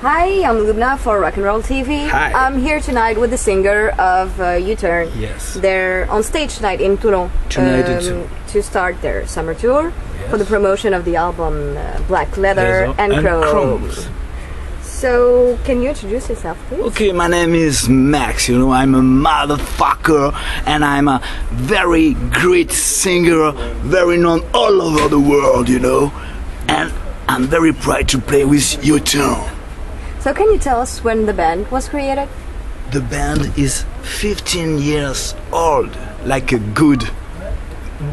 Hi, I'm Lubna for Rock and Roll TV. Hi. I'm here tonight with the singer of U-Turn. Yes. They're on stage tonight in Toulon. To start their summer tour for the promotion of the album Black Leather and Chrome. So, can you introduce yourself, please? Okay, my name is Max, I'm a motherfucker and I'm a very great singer, very known all over the world, and I'm very proud to play with U-Turn. So can you tell us when the band was created? The band is 15 years old, like a good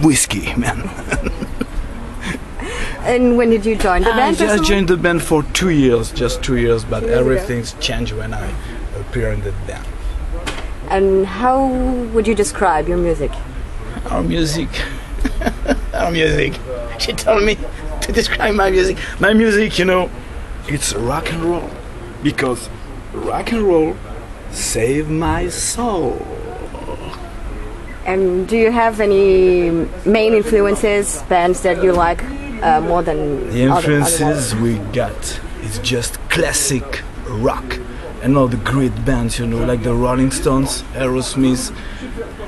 whiskey, man. And when did you join the band? I just joined the band for 2 years, just 2 years, but everything's changed when I appear in the band. And how would you describe your music? Our music. Our music. She told me to describe my music. My music, it's rock and roll. Because rock and roll saved my soul. And do you have any main influences, bands that you like more than the influences we got is just classic rock and all the great bands, like the Rolling Stones, Aerosmith,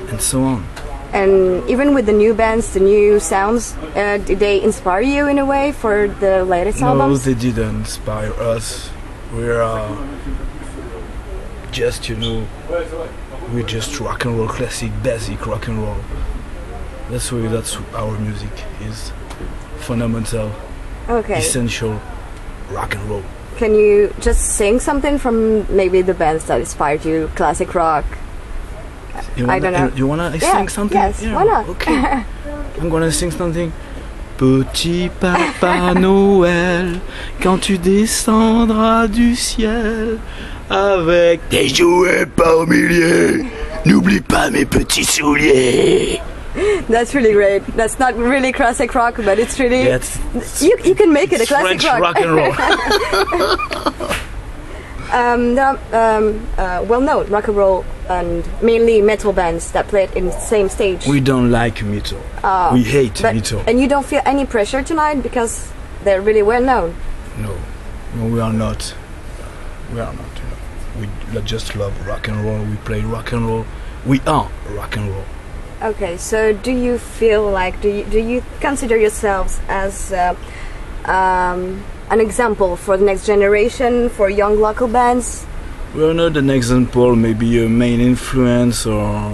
and so on. And even with the new bands, the new sounds, did they inspire you in a way for the latest albums? No, they didn't inspire us. We're just, we're just rock and roll, classic, basic rock and roll. That's our music is. Fundamental, essential rock and roll. Can you just sing something from maybe the bands that inspired you? Classic rock. I don't know. You wanna sing something? Yes, why not? Okay. I'm gonna sing something. Petit Papa Noël, quand tu descendras du ciel avec des jouets par milliers, n'oublie pas mes petits souliers. That's really great. That's not really classic rock, but it's really you can make it a classic French rock and roll. Well-known rock and roll and mainly metal bands that play it in the same stage. We don't like metal. We hate metal. And you don't feel any pressure tonight because they're really well-known. No, we are not. We are not. We just love rock and roll. We play rock and roll. We are rock and roll. Okay, so do you feel like, do you consider yourselves as an example for the next generation, for young local bands? We're not an example, maybe a main influence, or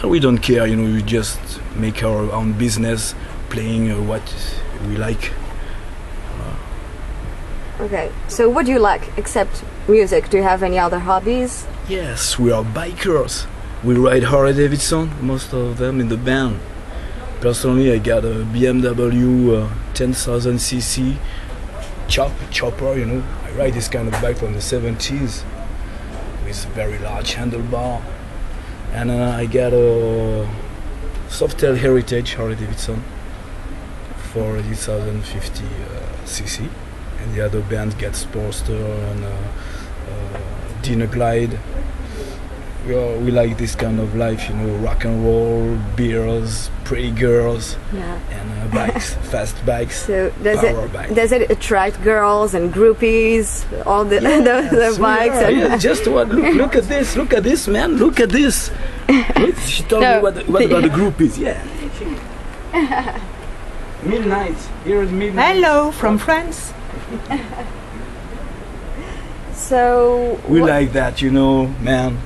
we don't care, we just make our own business, playing what we like. Okay, so what do you like except music? Do you have any other hobbies? Yes, we are bikers. We ride Harley Davidson, most of them in the band. Personally, I got a BMW 10,000cc chopper, I ride this kind of bike from the 70s with a very large handlebar. And I got a Softail Heritage Harley Davidson for 1050cc. And the other bands get Sportster and Dina Glide. We like this kind of life, rock and roll, beers, pretty girls, and bikes, fast bikes, so bikes. Does it attract girls and groupies, all the bikes? And just what? Look at this, man, look at this. She told me what about the groupies, Midnight, here is midnight. Hello, from France. So we like that, man.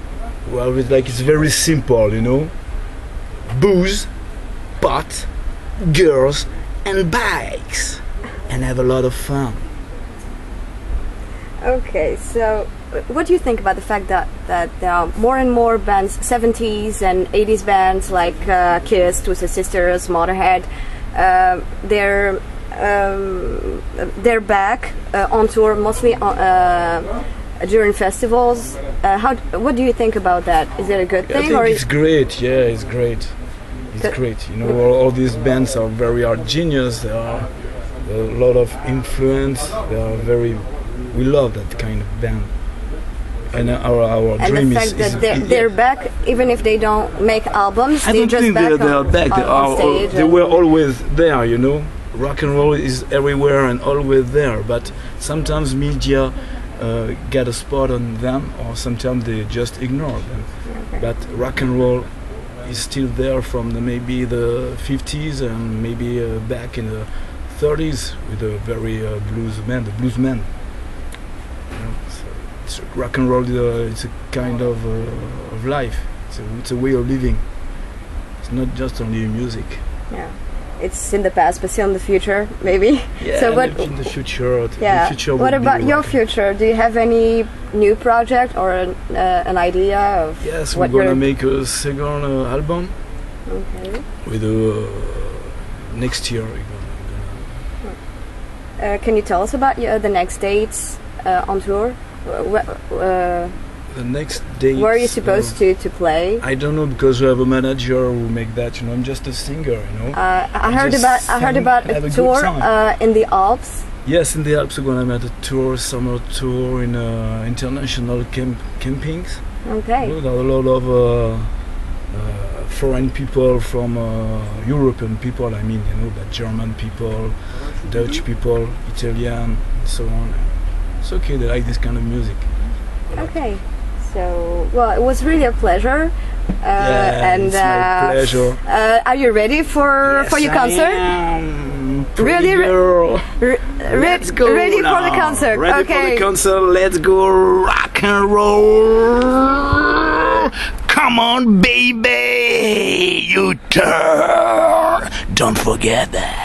Well, it's very simple, booze, pot, girls, and bikes, and have a lot of fun. Okay, so what do you think about the fact that there are more and more bands, 70s and 80s bands like Kiss, Twisted Sisters, Motorhead, they're back on tour, mostly during festivals. What do you think about that? Is it a good thing? I think it's great. Yeah, it's great. It's great. All these bands are genius. They are a lot of influence. They are we love that kind of band. And our dream is... And the fact that they're back, even if they don't make albums, I don't think they are back. On stage. They were always there, rock and roll is everywhere and always there, but sometimes media get a spot on them, or sometimes they just ignore them. Okay. But rock and roll is still there from maybe the 50s and maybe back in the 30s with the very the bluesmen. So rock and roll it's a kind of life. It's a way of living. It's not just only music. Yeah, it's in the past, but still in the future, maybe. Yeah, so what, in the future. Yeah. The future what about your future? Do you have any new project or an idea of? Yes, we're gonna make a second album. Okay. With next year. Can you tell us about the next dates on tour? The next date. Where are you supposed to play? I don't know, because we have a manager who make that. I'm just a singer. I heard about a tour in the Alps. Yes, in the Alps we're gonna make a tour, summer tour in international campings. Okay. There are a lot of foreign people from European people. I mean, but German people, Dutch people, Italian, and so on. It's okay. They like this kind of music. Okay. So, well, it was really a pleasure. It's my pleasure. Are you ready for your concert? I am. Really? Let's go. Ready now. for the concert? Ready for the concert. Let's go rock and roll. Come on, baby. You turn. Don't forget that.